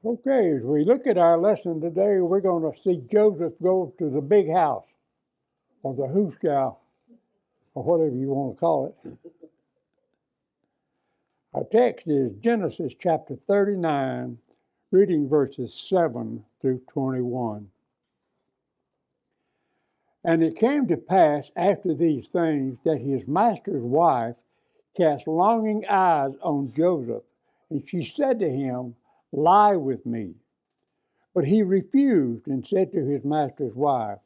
Okay, as we look at our lesson today, we're going to see Joseph go to the big house, or the hoosgow, or whatever you want to call it. Our text is Genesis chapter 39, reading verses 7 through 21. And it came to pass after these things that his master's wife cast longing eyes on Joseph, and she said to him, "Lie with me." But he refused and said to his master's wife,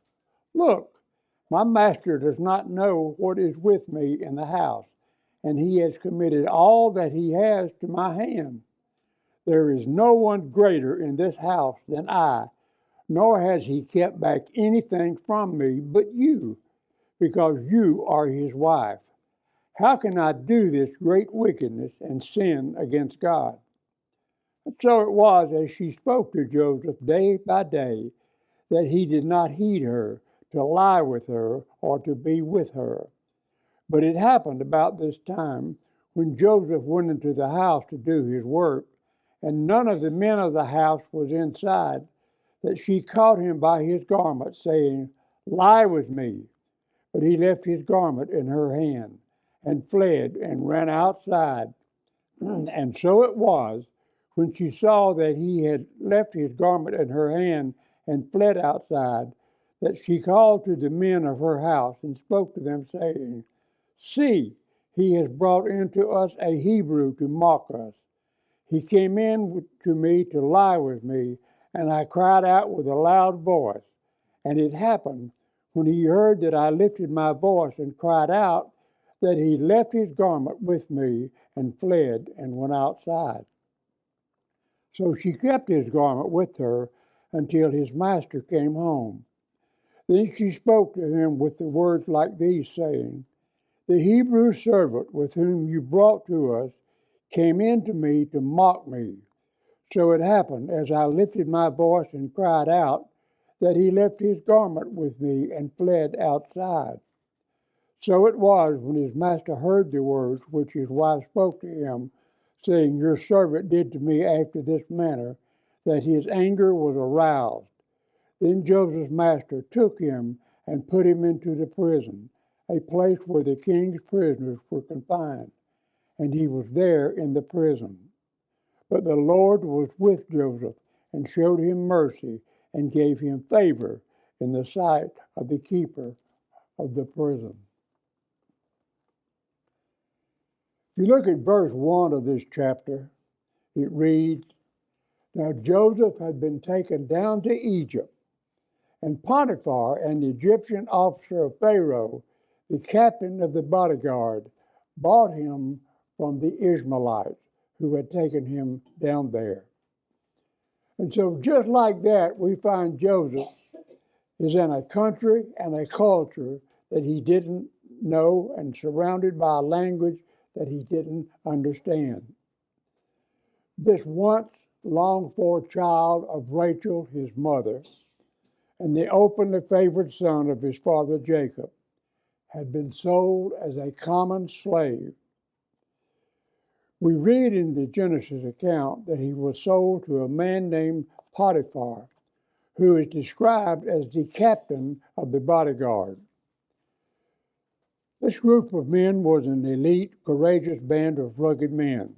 "Look, my master does not know what is with me in the house, and he has committed all that he has to my hand. There is no one greater in this house than I, nor has he kept back anything from me but you, because you are his wife. How can I do this great wickedness and sin against God?" And so it was, as she spoke to Joseph day by day, that he did not heed her, to lie with her, or to be with her. But it happened about this time, when Joseph went into the house to do his work, and none of the men of the house was inside, that she caught him by his garment, saying, "Lie with me." But he left his garment in her hand, and fled, and ran outside. And so it was, when she saw that he had left his garment in her hand and fled outside, that she called to the men of her house and spoke to them, saying, "See, he has brought into us a Hebrew to mock us. He came in to me to lie with me, and I cried out with a loud voice. And it happened, when he heard that I lifted my voice and cried out, that he left his garment with me and fled and went outside." So she kept his garment with her until his master came home. Then she spoke to him with the words like these, saying, "The Hebrew servant with whom you brought to us came in to me to mock me. So it happened, as I lifted my voice and cried out, that he left his garment with me and fled outside." So it was, when his master heard the words which his wife spoke to him, saying, "Your servant did to me after this manner," that his anger was aroused. Then Joseph's master took him and put him into the prison, a place where the king's prisoners were confined, and he was there in the prison. But the Lord was with Joseph and showed him mercy and gave him favor in the sight of the keeper of the prison. If you look at verse 1 of this chapter, it reads, "Now Joseph had been taken down to Egypt, and Potiphar, an Egyptian officer of Pharaoh, the captain of the bodyguard, bought him from the Ishmaelites who had taken him down there." And so just like that, we find Joseph is in a country and a culture that he didn't know, and surrounded by a language that he didn't understand. This once longed-for child of Rachel, his mother, and the openly favored son of his father Jacob, had been sold as a common slave. We read in the Genesis account that he was sold to a man named Potiphar, who is described as the captain of the bodyguard. This group of men was an elite, courageous band of rugged men.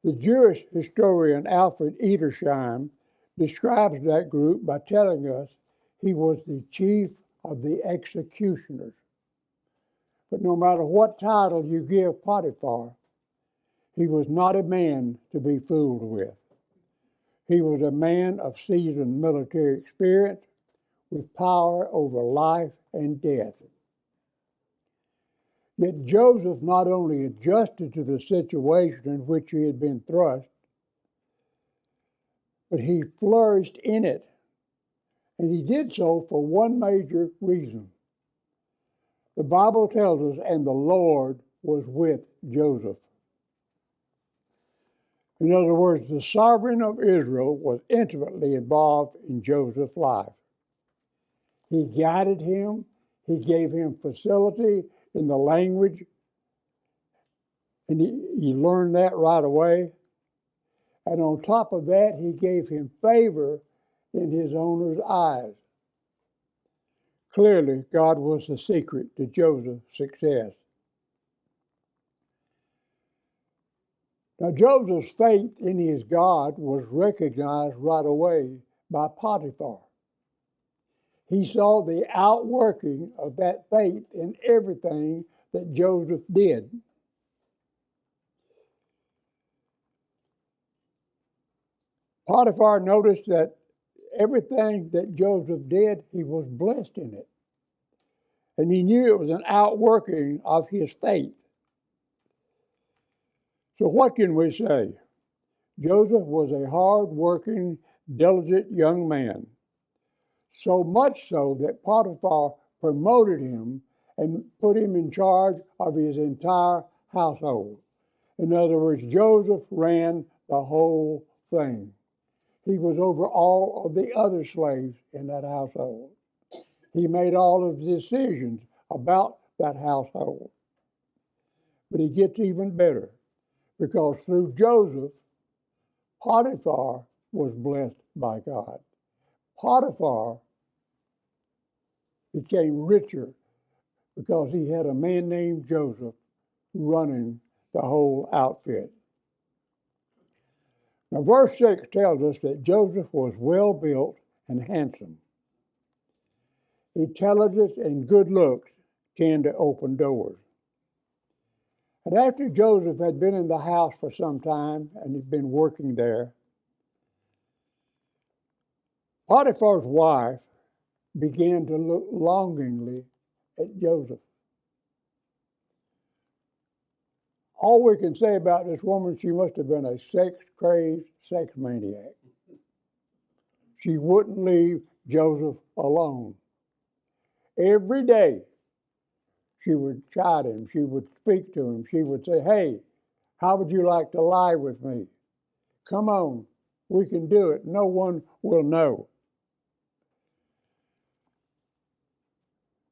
The Jewish historian Alfred Edersheim describes that group by telling us he was the chief of the executioners. But no matter what title you give Potiphar, he was not a man to be fooled with. He was a man of seasoned military experience with power over life and death. Yet Joseph not only adjusted to the situation in which he had been thrust, but he flourished in it. And he did so for one major reason. The Bible tells us, "And the Lord was with Joseph." In other words, the sovereign of Israel was intimately involved in Joseph's life. He guided him, he gave him facility in the language, and he learned that right away. And on top of that, he gave him favor in his owner's eyes. Clearly, God was the secret to Joseph's success. Now, Joseph's faith in his God was recognized right away by Potiphar. He saw the outworking of that faith in everything that Joseph did. Potiphar noticed that everything that Joseph did, he was blessed in it. And he knew it was an outworking of his faith. So what can we say? Joseph was a hard-working, diligent young man. So much so that Potiphar promoted him and put him in charge of his entire household. In other words, Joseph ran the whole thing. He was over all of the other slaves in that household. He made all of the decisions about that household. But it gets even better, because through Joseph, Potiphar was blessed by God. Potiphar became richer because he had a man named Joseph running the whole outfit. Now, verse 6 tells us that Joseph was well built and handsome. Intelligence and good looks tend to open doors. And after Joseph had been in the house for some time and he'd been working there, Potiphar's wife began to look longingly at Joseph. All we can say about this woman, she must have been a sex-crazed sex maniac. She wouldn't leave Joseph alone. Every day, she would chide him. She would speak to him. She would say, "Hey, how would you like to lie with me? Come on, we can do it. No one will know."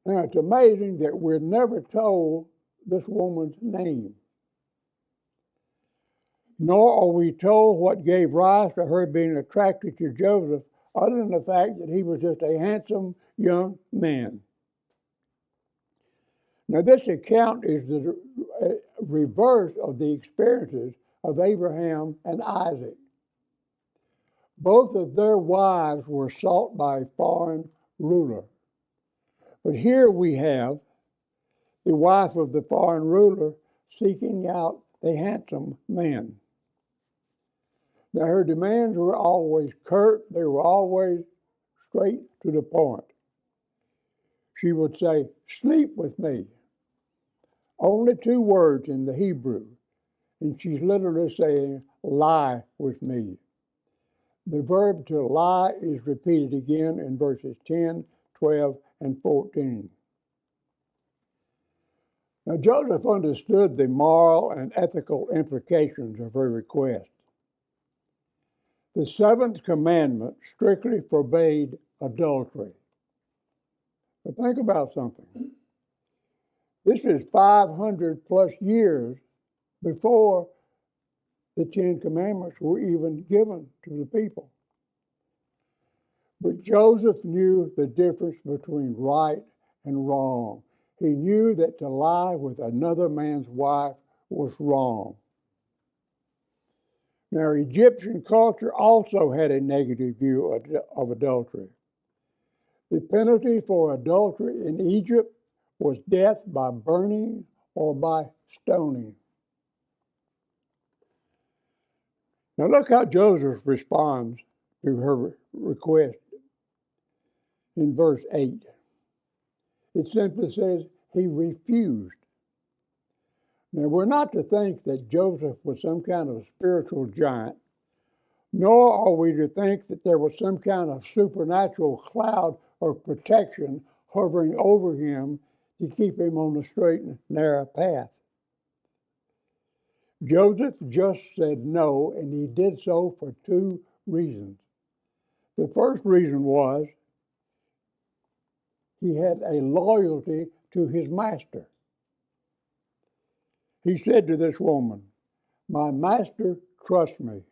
Now, it's amazing that we're never told this woman's name. Nor are we told what gave rise to her being attracted to Joseph, other than the fact that he was just a handsome young man. Now, this account is the reverse of the experiences of Abraham and Isaac. Both of their wives were sought by a foreign ruler. But here we have the wife of the foreign ruler seeking out a handsome man. Now, her demands were always curt. They were always straight to the point. She would say, "Sleep with me." Only 2 words in the Hebrew. And she's literally saying, "Lie with me." The verb to lie is repeated again in verses 10, 12, and 14. Now, Joseph understood the moral and ethical implications of her request. The 7th commandment strictly forbade adultery. But think about something. This is 500 plus years before the 10 commandments were even given to the people. But Joseph knew the difference between right and wrong. He knew that to lie with another man's wife was wrong. Now, Egyptian culture also had a negative view of adultery. The penalty for adultery in Egypt was death by burning or by stoning. Now, look how Joseph responds to her request in verse 8. It simply says he refused. Now, we're not to think that Joseph was some kind of spiritual giant, nor are we to think that there was some kind of supernatural cloud of protection hovering over him to keep him on the straight and narrow path. Joseph just said no, and he did so for 2 reasons. The first reason was he had a loyalty to his master. He said to this woman, "My master trusts me.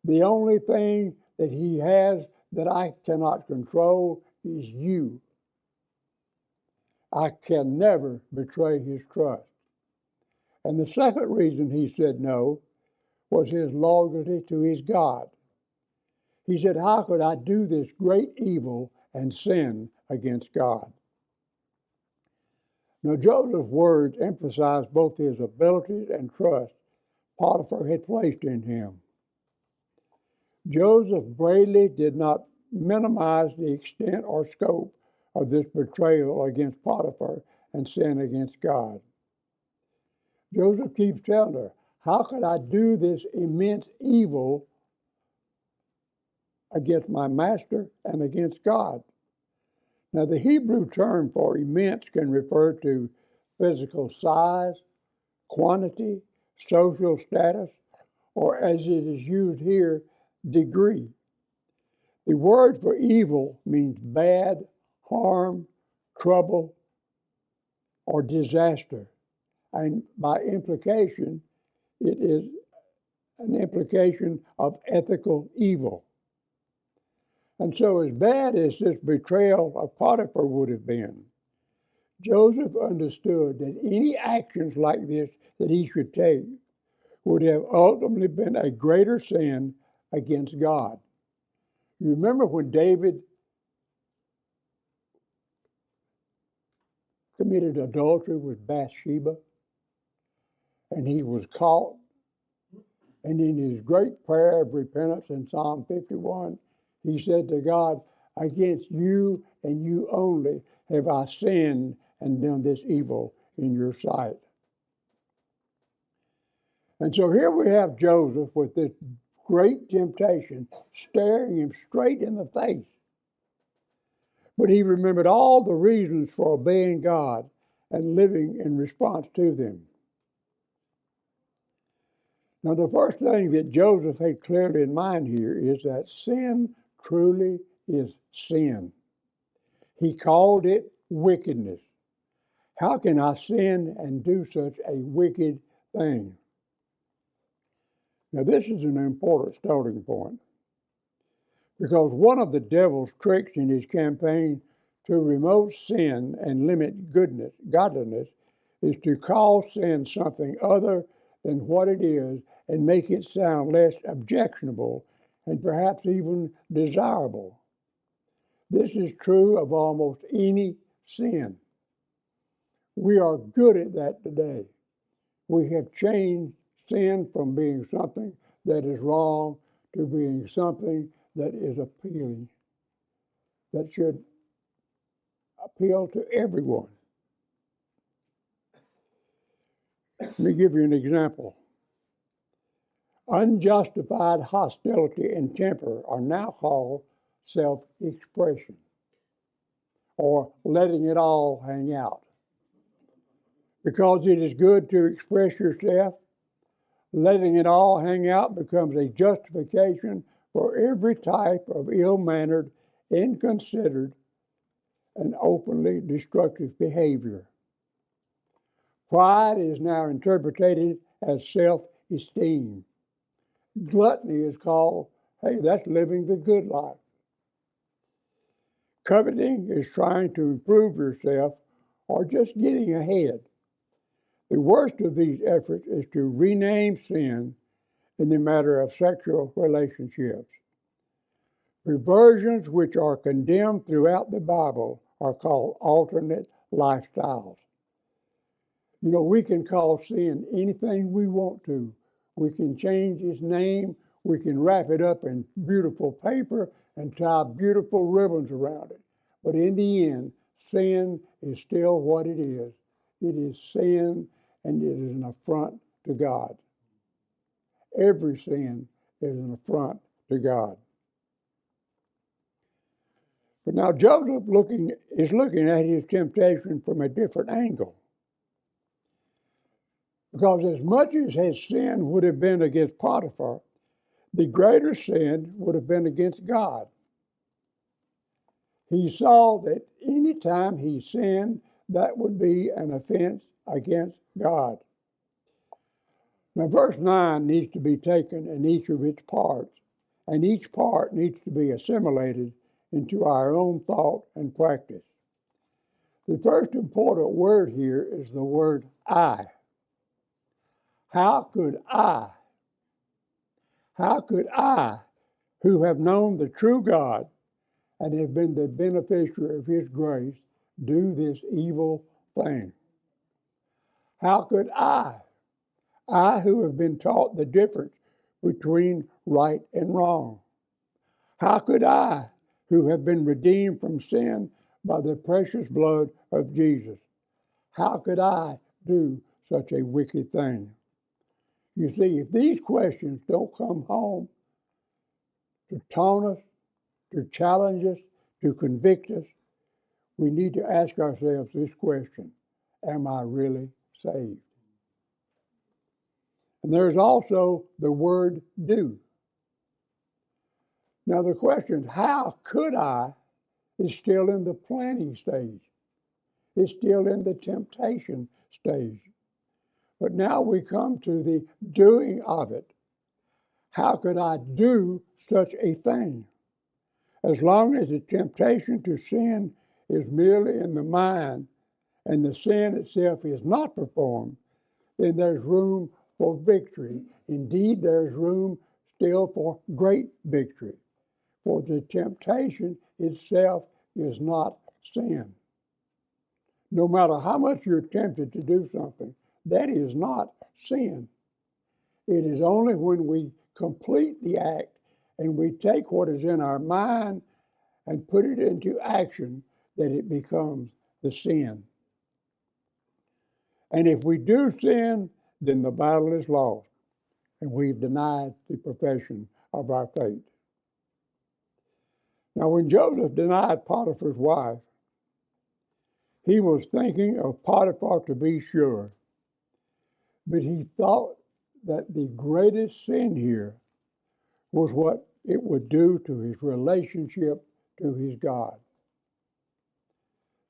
The only thing that he has that I cannot control is you. I can never betray his trust. And the second reason he said no was his loyalty to his God. He said, how could I do this great evil and sin against God? Now, Joseph's words emphasize both his abilities and trust Potiphar had placed in him. Joseph bravely did not minimize the extent or scope of this betrayal against Potiphar and sin against God. Joseph keeps telling her, how could I do this immense evil against my master and against God? Now, the Hebrew term for immense can refer to physical size, quantity, social status, or as it is used here, degree. The word for evil means bad, harm, trouble, or disaster. And by implication, it is an implication of ethical evil. And so, as bad as this betrayal of Potiphar would have been, Joseph understood that any actions like this that he should take would have ultimately been a greater sin against God. You remember when David committed adultery with Bathsheba, and he was caught, and in his great prayer of repentance in Psalm 51, he said to God, against you and you only have I sinned and done this evil in your sight. And so here we have Joseph with this great temptation staring him straight in the face. But he remembered all the reasons for obeying God and living in response to them. Now, the first thing that Joseph had clearly in mind here is that sin truly is sin. He called it wickedness. How can I sin and do such a wicked thing? Now, this is an important starting point, because one of the devil's tricks in his campaign to remove sin and limit godliness, is to call sin something other than what it is and make it sound less objectionable and perhaps even desirable. This is true of almost any sin. We are good at that today. We have changed sin from being something that is wrong to being something that is appealing, that should appeal to everyone. Let me give you an example. Unjustified hostility and temper are now called self-expression, or letting it all hang out. Because it is good to express yourself, letting it all hang out becomes a justification for every type of ill-mannered, inconsiderate, and openly destructive behavior. Pride is now interpreted as self-esteem. Gluttony is called, hey, that's living the good life. Coveting is trying to improve yourself or just getting ahead. The worst of these efforts is to rename sin in the matter of sexual relationships. Perversions which are condemned throughout the Bible are called alternate lifestyles. You know, we can call sin anything we want to. We can change its name. We can wrap it up in beautiful paper and tie beautiful ribbons around it. But in the end, sin is still what it is. It is sin, and it is an affront to God. Every sin is an affront to God. But now Joseph is looking at his temptation from a different angle. Because as much as his sin would have been against Potiphar, the greater sin would have been against God. He saw that any time he sinned, that would be an offense against God. Now, verse 9 needs to be taken in each of its parts and each part needs to be assimilated into our own thought and practice. The first important word here is the word I. How could I, who have known the true God and have been the beneficiary of His grace, do this evil thing? How could I who have been taught the difference between right and wrong? How could I, who have been redeemed from sin by the precious blood of Jesus, how could I do such a wicked thing? You see, if these questions don't come home to taunt us, to challenge us, to convict us, we need to ask ourselves this question: am I really saved? And there's also the word do. Now the question, how could I, is still in the planning stage. It's still in the temptation stage. But now we come to the doing of it. How could I do such a thing? As long as the temptation to sin is merely in the mind and the sin itself is not performed, then there's room for victory. Indeed, there's room still for great victory. For the temptation itself is not sin. No matter how much you're tempted to do something, that is not sin. It is only when we complete the act and we take what is in our mind and put it into action that it becomes the sin. And if we do sin, then the battle is lost, and we've denied the profession of our faith. Now, when Joseph denied Potiphar's wife, he was thinking of Potiphar, to be sure, but he thought that the greatest sin here was what it would do to his relationship to his God.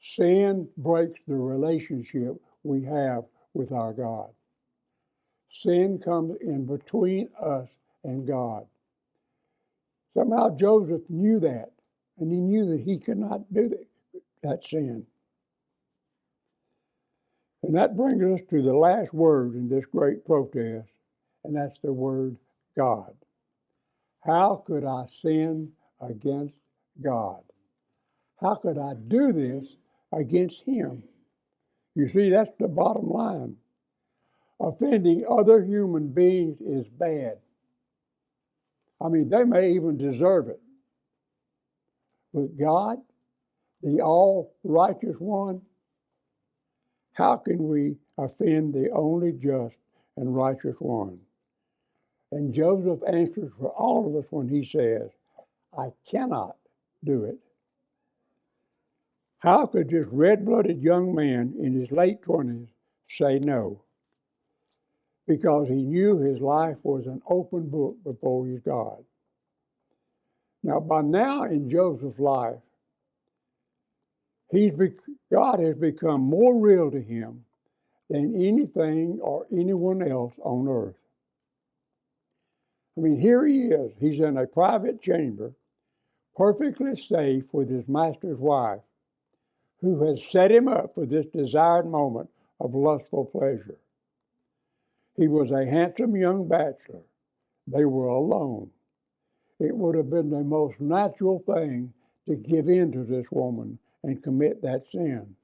Sin breaks the relationship we have with our God. Sin comes in between us and God. Somehow Joseph knew that, and he knew that he could not do that sin. And that brings us to the last word in this great protest, and that's the word God. How could I sin against God? How could I do this against Him? You see, that's the bottom line. Offending other human beings is bad. I mean, they may even deserve it. But God, the all-righteous one, how can we offend the only just and righteous one? And Joseph answers for all of us when he says, I cannot do it. How could this red-blooded young man in his late 20s say no? Because he knew his life was an open book before his God. Now, by now in Joseph's life, God has become more real to him than anything or anyone else on earth. I mean, here he is. He's in a private chamber, perfectly safe with his master's wife, who has set him up for this desired moment of lustful pleasure. He was a handsome young bachelor. They were alone. It would have been the most natural thing to give in to this woman and commit that sin.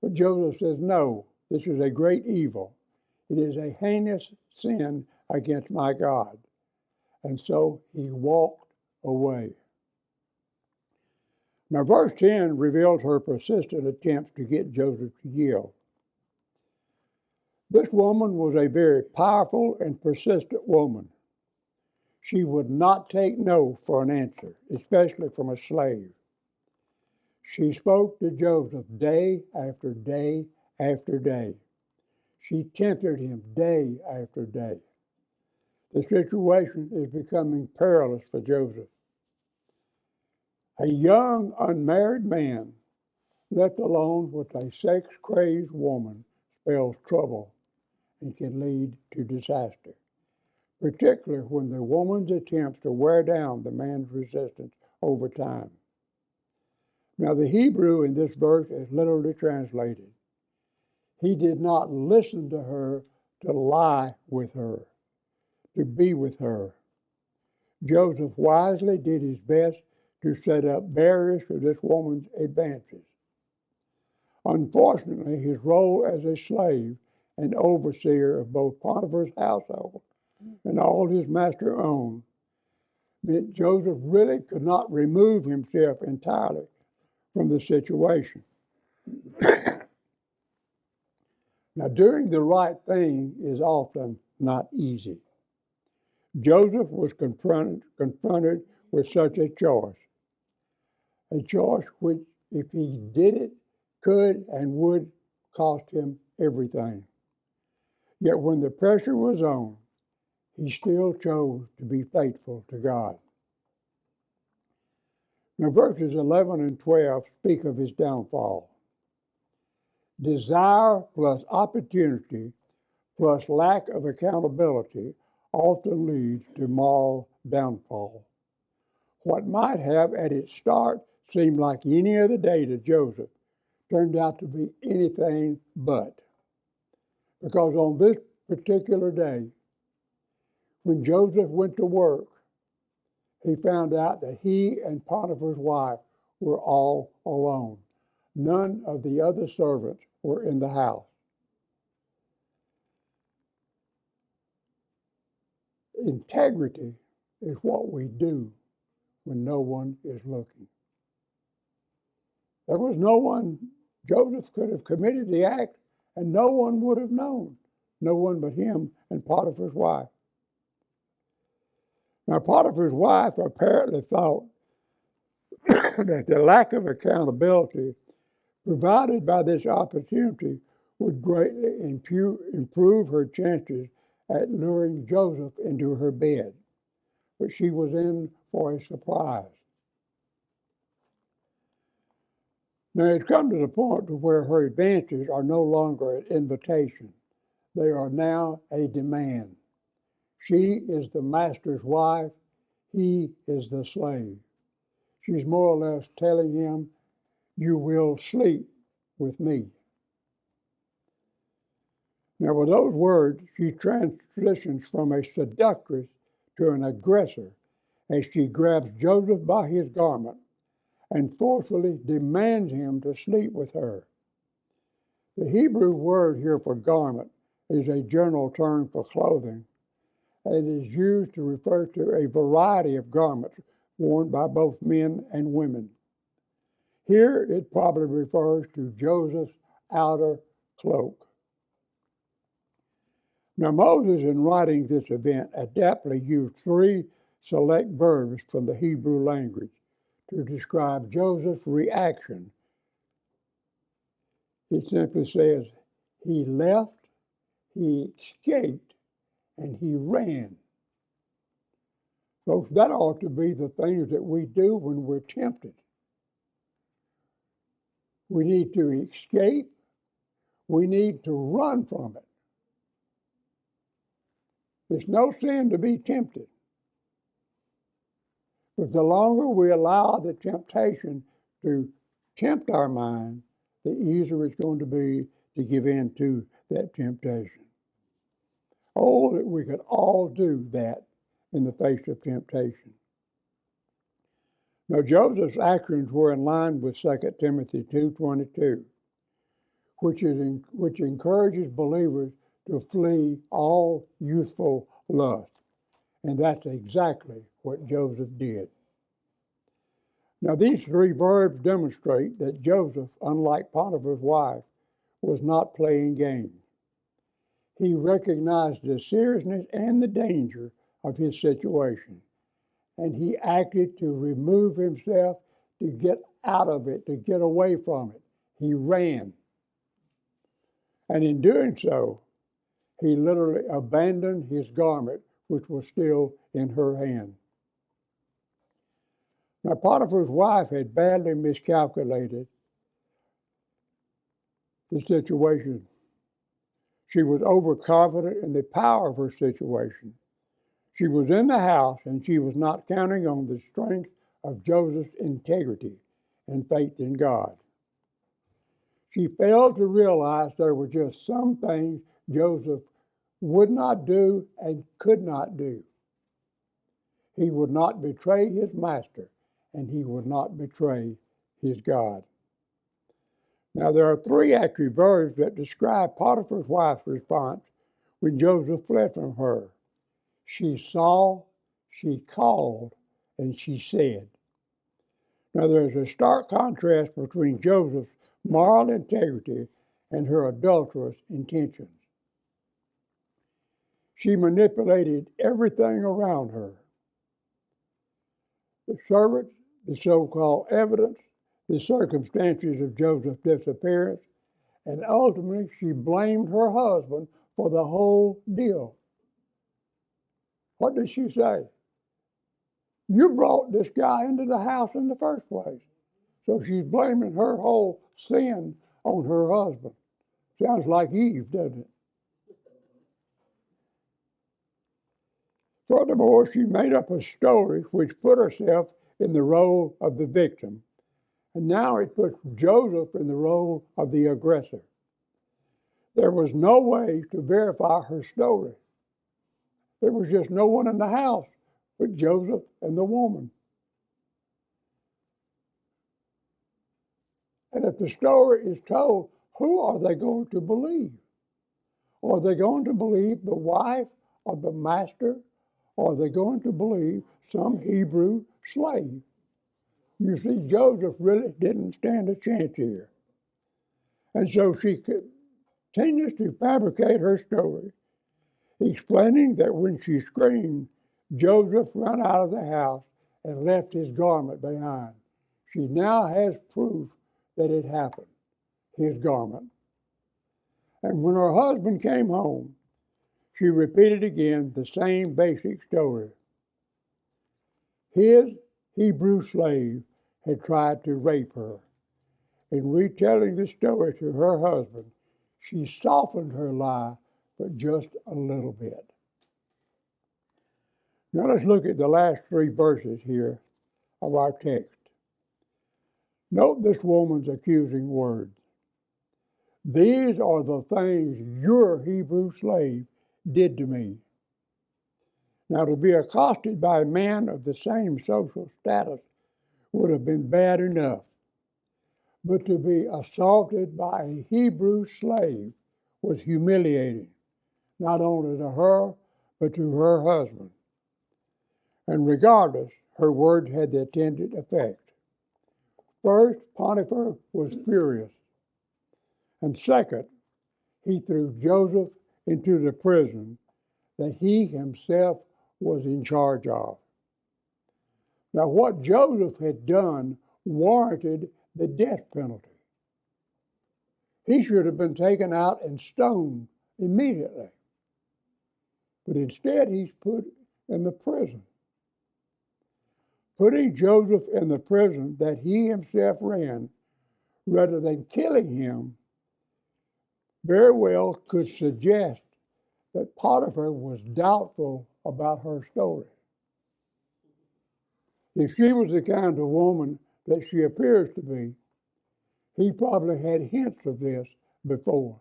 But Joseph says, no, this is a great evil. It is a heinous sin against my God. And so he walked away. Now, verse 10 reveals her persistent attempts to get Joseph to yield. This woman was a very powerful and persistent woman. She would not take no for an answer, especially from a slave. She spoke to Joseph day after day after day. She tempted him day after day. The situation is becoming perilous for Joseph. A young, unmarried man, left alone with a sex-crazed woman, spells trouble and can lead to disaster. particularly when the woman's attempts to wear down the man's resistance over time. Now, the Hebrew in this verse is literally translated, he did not listen to her to lie with her, to be with her. Joseph wisely did his best to set up barriers to this woman's advances. Unfortunately, his role as a slave and overseer of both Potiphar's household and all his master owned meant Joseph really could not remove himself entirely from the situation. Now, doing the right thing is often not easy. Joseph was confronted with such a choice which, if he did it, could and would cost him everything. Yet when the pressure was on, he still chose to be faithful to God. Now, verses 11 and 12 speak of his downfall. Desire plus opportunity plus lack of accountability often leads to moral downfall. What might have at its start seemed like any other day to Joseph turned out to be anything but. Because on this particular day, when Joseph went to work, he found out that he and Potiphar's wife were all alone. None of the other servants were in the house. Integrity is what we do when no one is looking. There was no one. Joseph could have committed the act and no one would have known. No one but him and Potiphar's wife. Now, Potiphar's wife apparently thought that the lack of accountability provided by this opportunity would greatly improve her chances at luring Joseph into her bed, but she was in for a surprise. Now, it's come to the point where her advances are no longer an invitation. They are now a demand. She is the master's wife. He is the slave. She's more or less telling him, you will sleep with me. Now, with those words, she transitions from a seductress to an aggressor as she grabs Joseph by his garment and forcefully demands him to sleep with her. The Hebrew word here for garment is a general term for clothing, and it is used to refer to a variety of garments worn by both men and women. Here it probably refers to Joseph's outer cloak. Now, Moses, in writing this event, adeptly used three select verbs from the Hebrew language to describe Joseph's reaction. He simply says, he left, he escaped, and he ran. Folks, that ought to be the things that we do when we're tempted. We need to escape. We need to run from it. It's no sin to be tempted. But the longer we allow the temptation to tempt our mind, the easier it's going to be to give in to that temptation. Oh, that we could all do that in the face of temptation. Now, Joseph's actions were in line with 2 Timothy 2:22, which encourages believers to flee all youthful lust. And that's exactly what Joseph did. Now, these three verbs demonstrate that Joseph, unlike Potiphar's wife, was not playing games. He recognized the seriousness and the danger of his situation, and he acted to remove himself, to get out of it, to get away from it. He ran. And in doing so, he literally abandoned his garment, which was still in her hand. Now, Potiphar's wife had badly miscalculated the situation. She was overconfident in the power of her situation. She was in the house, and she was not counting on the strength of Joseph's integrity and faith in God. She failed to realize there were just some things Joseph would not do and could not do. He would not betray his master, and he would not betray his God. Now, there are three actual verbs that describe Potiphar's wife's response when Joseph fled from her. She saw, she called, and she said. Now, there's a stark contrast between Joseph's moral integrity and her adulterous intentions. She manipulated everything around her. The servants, the so-called evidence, the circumstances of Joseph's disappearance, and ultimately she blamed her husband for the whole deal. What did she say? You brought this guy into the house in the first place. So she's blaming her whole sin on her husband. Sounds like Eve, doesn't it? Furthermore, she made up a story which put herself in the role of the victim. And now it puts Joseph in the role of the aggressor. There was no way to verify her story. There was just no one in the house but Joseph and the woman. And if the story is told, who are they going to believe? Are they going to believe the wife of the master? Or are they going to believe some Hebrew slave? You see, Joseph really didn't stand a chance here. And so she continues to fabricate her story, explaining that when she screamed, Joseph ran out of the house and left his garment behind. She now has proof that it happened, his garment. And when her husband came home, she repeated again the same basic story. His Hebrew slave had tried to rape her. In retelling the story to her husband, she softened her lie, but just a little bit. Now let's look at the last three verses here of our text. Note this woman's accusing words. These are the things your Hebrew slave did to me. Now, to be accosted by a man of the same social status would have been bad enough. But to be assaulted by a Hebrew slave was humiliating, not only to her, but to her husband. And regardless, her words had the intended effect. First, Potiphar was furious. And second, he threw Joseph into the prison that he himself was in charge of. Now, what Joseph had done warranted the death penalty. He should have been taken out and stoned immediately. But instead, he's put in the prison. Putting Joseph in the prison that he himself ran, rather than killing him, very well could suggest that Potiphar was doubtful about her story. If she was the kind of woman that she appears to be, he probably had hints of this before.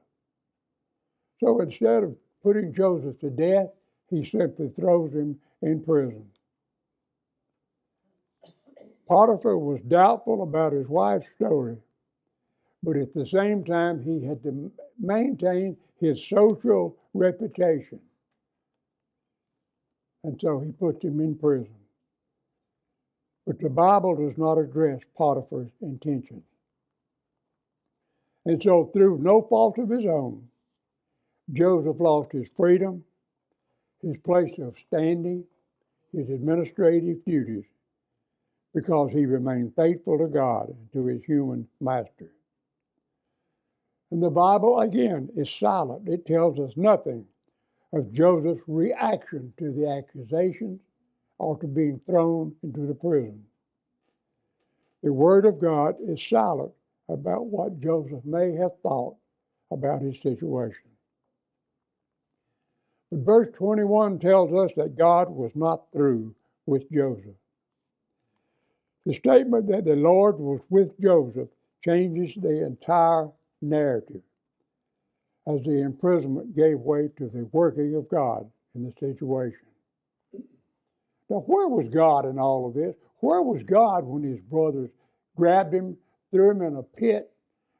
So instead of putting Joseph to death, he simply throws him in prison. Potiphar was doubtful about his wife's story, but at the same time, he had to maintain his social reputation. And so he puts him in prison. But the Bible does not address Potiphar's intentions. And so, through no fault of his own, Joseph lost his freedom, his place of standing, his administrative duties, because he remained faithful to God and to his human master. And the Bible, again, is silent. It tells us nothing of Joseph's reaction to the accusations or to being thrown into the prison. The Word of God is silent about what Joseph may have thought about his situation. But verse 21 tells us that God was not through with Joseph. The statement that the Lord was with Joseph changes the entire narrative as the imprisonment gave way to the working of God in the situation. Now, where was God in all of this? Where was God when his brothers grabbed him, threw him in a pit,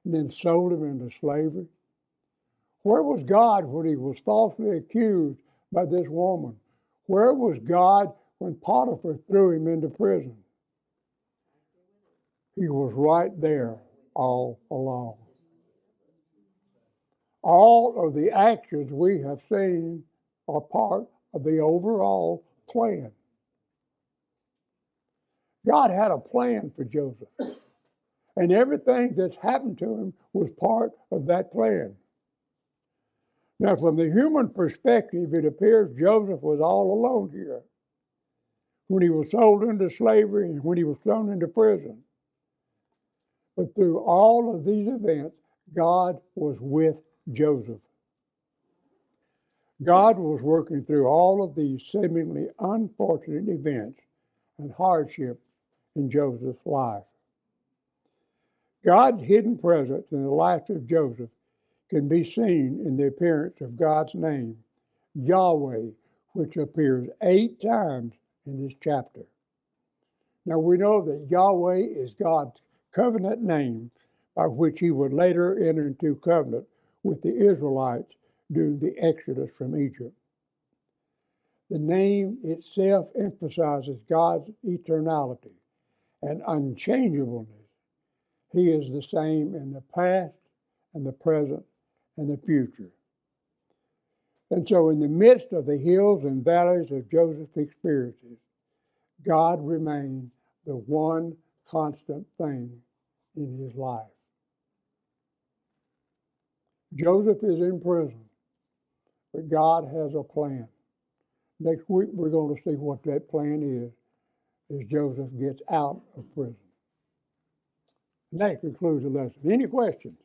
and then sold him into slavery? Where was God when he was falsely accused by this woman? Where was God when Potiphar threw him into prison? He was right there all along. All of the actions we have seen are part of the overall plan. God had a plan for Joseph, and everything that's happened to him was part of that plan. Now, from the human perspective, it appears Joseph was all alone here when he was sold into slavery and when he was thrown into prison. But through all of these events, God was with Joseph. God was working through all of these seemingly unfortunate events and hardship in Joseph's life. God's hidden presence in the life of Joseph can be seen in the appearance of God's name, Yahweh, which appears 8 times in this chapter. Now we know that Yahweh is God's covenant name by which he would later enter into covenant with the Israelites during the Exodus from Egypt. The name itself emphasizes God's eternality and unchangeableness. He is the same in the past and the present and the future. And so in the midst of the hills and valleys of Joseph's experiences, God remained the one constant thing in his life. Joseph is in prison, but God has a plan. Next week we're going to see what that plan is as Joseph gets out of prison. And that concludes the lesson. Any questions?